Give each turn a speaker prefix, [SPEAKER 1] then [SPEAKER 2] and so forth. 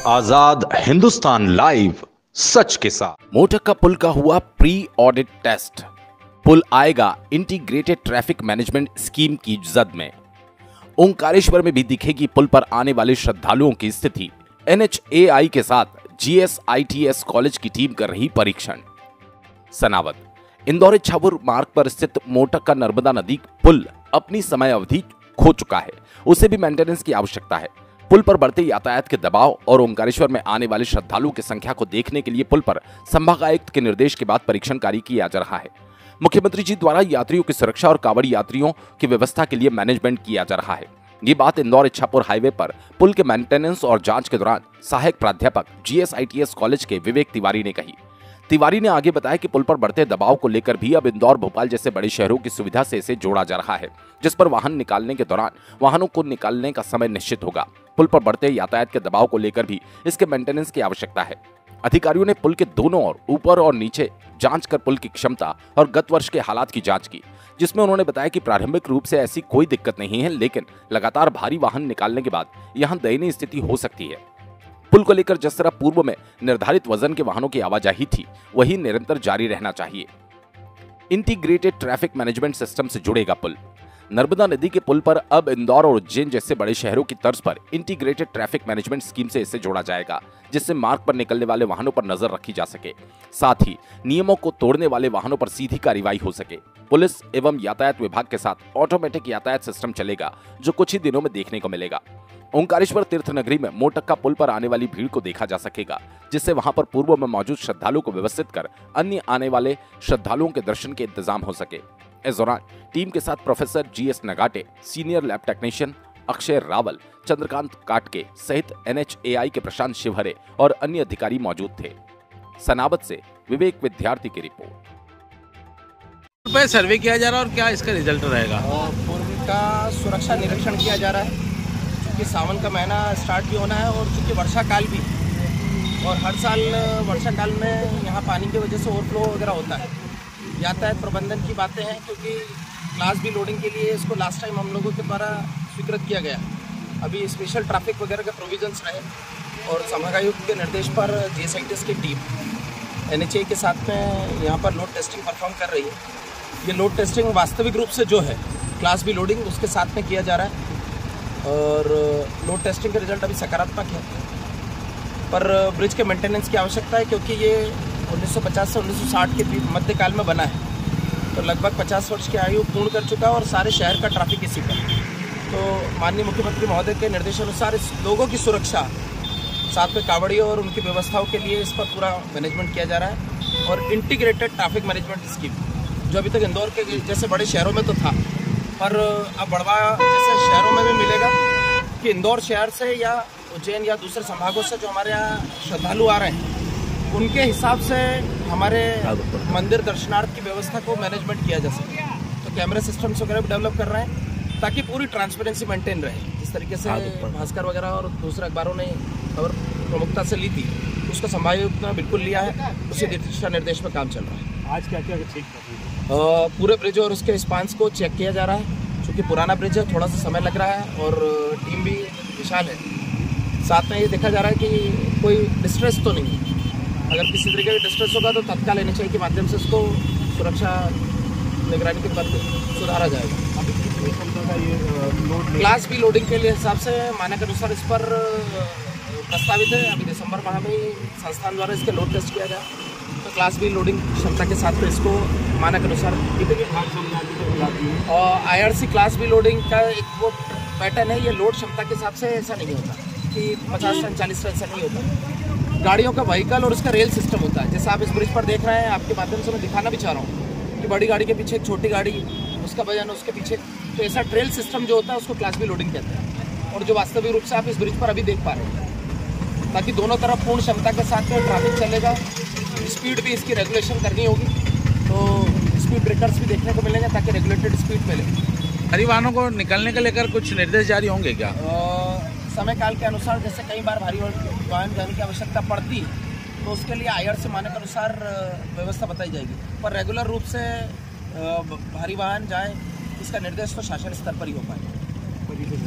[SPEAKER 1] आजाद Hindustan live, सच के साथ।
[SPEAKER 2] मोटक्का पुल का हुआ प्री ऑडिट टेस्ट। पुल आएगा इंटीग्रेटेड ट्रैफिक मैनेजमेंट स्कीम की जद में। ओंकारेश्वर में भी दिखेगी पुल पर आने वाले श्रद्धालुओं की स्थिति। NHAI के साथ GSITS कॉलेज की टीम कर रही परीक्षण। सनावद इंदौर इच्छापुर मार्ग पर स्थित मोटक्का नर्मदा नदी पुल अपनी समय अवधि खो चुका है। उसे भी मेंटेनेंस की आवश्यकता है। पुल पर बढ़ते यातायात के दबाव और ओंकारेश्वर में आने वाले श्रद्धालुओं की संख्या को देखने के लिए पुल पर संभागायुक्त के निर्देश के बाद परीक्षण कार्य किया जा रहा है। मुख्यमंत्री जी द्वारा यात्रियों की सुरक्षा और कांवड़ी यात्रियों की व्यवस्था के लिए मैनेजमेंट किया जा रहा है। ये बात इंदौर इच्छापुर हाईवे पर पुल के मेंटेनेंस और जांच के दौरान सहायक प्राध्यापक GSITS कॉलेज के विवेक तिवारी ने कही। तिवारी ने आगे बताया कि पुल पर बढ़ते दबाव को लेकर भी अब इंदौर भोपाल जैसे बड़े शहरों की सुविधा से इसे जोड़ा जा रहा है, जिस पर वाहन निकालने के दौरान वाहनों को निकालने का समय निश्चित होगा। पुल पर बढ़ते यातायात के दबाव को लेकर भी इसके मेंटेनेंस की आवश्यकता है। अधिकारियों ने पुल के दोनों ओर ऊपर और नीचे जांच कर पुल की क्षमता और गत वर्ष के हालात की जांच की, जिसमें उन्होंने बताया कि प्रारंभिक रूप से ऐसी कोई दिक्कत नहीं है, लेकिन लगातार भारी वाहन निकालने के बाद यहां दयनीय स्थिति हो सकती है। पुल को लेकर जिस तरह पूर्व में निर्धारित वजन के वाहनों की आवाजाही थी, वही निरंतर जारी रहना चाहिए। इंटीग्रेटेड ट्रैफिक मैनेजमेंट सिस्टम से जुड़ेगा पुल। नर्मदा नदी के पुल पर अब इंदौर और उज्जैन जैसे बड़े शहरों की तर्ज पर इंटीग्रेटेड ट्रैफिक मैनेजमेंट स्कीम से इसे जोड़ा जाएगा, जिससे मार्ग पर निकलने वाले वाहनों पर नजर रखी जा सके, साथ ही नियमों को तोड़ने वाले वाहनों पर सीधी कार्रवाई हो सके। पुलिस एवं यातायात विभाग के साथ ऑटोमेटिक यातायात सिस्टम चलेगा, जो कुछ ही दिनों में देखने को मिलेगा। ओंकारेश्वर तीर्थ नगरी में मोटक्का पुल पर आने वाली भीड़ को देखा जा सकेगा, जिससे वहां पर पूर्व में मौजूद श्रद्धालुओं को व्यवस्थित कर अन्य आने वाले श्रद्धालुओं के दर्शन के इंतजाम हो सके। इस दौरान टीम के साथ professor GS Nagate, senior lab technician Akshay Rawal, Chandrakant Katke सहित NHAI के प्रशांत शिवहरे और अन्य अधिकारी मौजूद थे। सनावद से विवेक विद्यार्थी की रिपोर्ट।
[SPEAKER 3] पे सर्वे किया जा रहा है और क्या इसका रिजल्ट रहेगा?
[SPEAKER 4] पुल का सुरक्षा निरीक्षण किया जा रहा है, क्योंकि सावन का महीना स्टार्ट भी होना है और चूँकि वर्षा काल भी, और हर साल वर्षा काल में यहाँ पानी की वजह से ओवरफ्लो वगैरह होता है। यातायात प्रबंधन की बातें हैं, क्योंकि क्लास बी लोडिंग के लिए इसको लास्ट टाइम हम लोगों के द्वारा स्वीकृत किया गया। अभी स्पेशल ट्रैफिक वगैरह के प्रोविजंस रहे और संभागायुक्त के निर्देश पर GSITS की टीम NHAI के साथ में यहाँ पर लोड टेस्टिंग परफॉर्म कर रही है। ये लोड टेस्टिंग वास्तविक रूप से जो है क्लास बी लोडिंग उसके साथ में किया जा रहा है और लोड टेस्टिंग का रिजल्ट अभी सकारात्मक है। पर ब्रिज के मेंटेनेंस की आवश्यकता है, क्योंकि ये 1950 से 1960 के मध्यकाल में बना है, तो लगभग 50 वर्ष की आयु पूर्ण कर चुका है और सारे शहर का ट्रैफिक इसी पर। तो माननीय मुख्यमंत्री महोदय के निर्देशानुसार इस लोगों की सुरक्षा, साथ में कांवड़ियों और उनकी व्यवस्थाओं के लिए इस पर पूरा मैनेजमेंट किया जा रहा है। और इंटीग्रेटेड ट्रैफिक मैनेजमेंट स्कीम, जो अभी तक इंदौर के जैसे बड़े शहरों में तो था, पर अब बड़वा जैसे शहरों में भी मिलेगा कि इंदौर शहर से या उज्जैन या दूसरे संभागों से जो हमारे यहाँ श्रद्धालु आ रहे हैं, उनके हिसाब से हमारे मंदिर दर्शनार्थ की व्यवस्था को मैनेजमेंट किया जा सके। तो कैमरा सिस्टम्स वगैरह भी डेवलप कर रहे हैं, ताकि पूरी ट्रांसपेरेंसी मेंटेन रहे। जिस तरीके से भास्कर वगैरह और दूसरे अखबारों ने खबर प्रमुखता से ली थी, उसको संभागायुक्त ने बिल्कुल लिया है, उसी दिशा निर्देश में काम चल रहा है।
[SPEAKER 3] आज क्या क्या चेक
[SPEAKER 4] पूरे ब्रिज और उसके स्पान्स को चेक किया जा रहा है। चूँकि पुराना ब्रिज है, थोड़ा सा समय लग रहा है और टीम भी विशाल है। साथ में ये देखा जा रहा है कि कोई डिस्ट्रेस तो नहीं है। अगर किसी तरीके का डिस्ट्रेस होगा तो तत्काल NHAI के माध्यम से उसको सुरक्षा निगरानी के बाद सुधारा जाएगा। क्लास बी लोडिंग के लिए हिसाब से मानक अनुसार इस पर प्रस्तावित है। अभी दिसंबर माह में संस्थान द्वारा इसके लोड टेस्ट किया गया, तो क्लास बी लोडिंग क्षमता के साथ में इसको मानक अनुसार और IRC क्लास बी लोडिंग का एक वो पैटर्न है। ये लोड क्षमता के हिसाब से ऐसा नहीं होता कि 50 टन 40 टन ऐसा नहीं होता। गाड़ियों का व्हीकल और उसका रेल सिस्टम होता है। जैसे आप इस ब्रिज पर देख रहे हैं, आपके माध्यम से मैं दिखाना भी चाह रहा हूँ कि बड़ी गाड़ी के पीछे एक छोटी गाड़ी, उसका वजन उसके पीछे, तो ऐसा ट्रेल सिस्टम जो होता है उसको क्लास बी लोडिंग कहते हैं। और जो वास्तविक रूप से आप इस ब्रिज पर अभी देख पा रहे हैं, ताकि दोनों तरफ पूर्ण क्षमता के साथ में ट्रैफिक चलेगा। स्पीड भी इसकी रेगुलेशन करनी होगी, तो स्पीड ब्रेकर्स भी देखने को मिलेंगे, ताकि रेगुलेटेड स्पीड मिले।
[SPEAKER 3] भारी वाहनों को निकलने को लेकर कुछ निर्देश जारी होंगे क्या?
[SPEAKER 4] समय काल के अनुसार, जैसे कई बार भारी वाहन जाने की आवश्यकता पड़ती है, तो उसके लिए IRC मानक अनुसार व्यवस्था बताई जाएगी। पर रेगुलर रूप से भारी वाहन जाए, इसका निर्देश तो शासन स्तर पर ही हो पाएगा।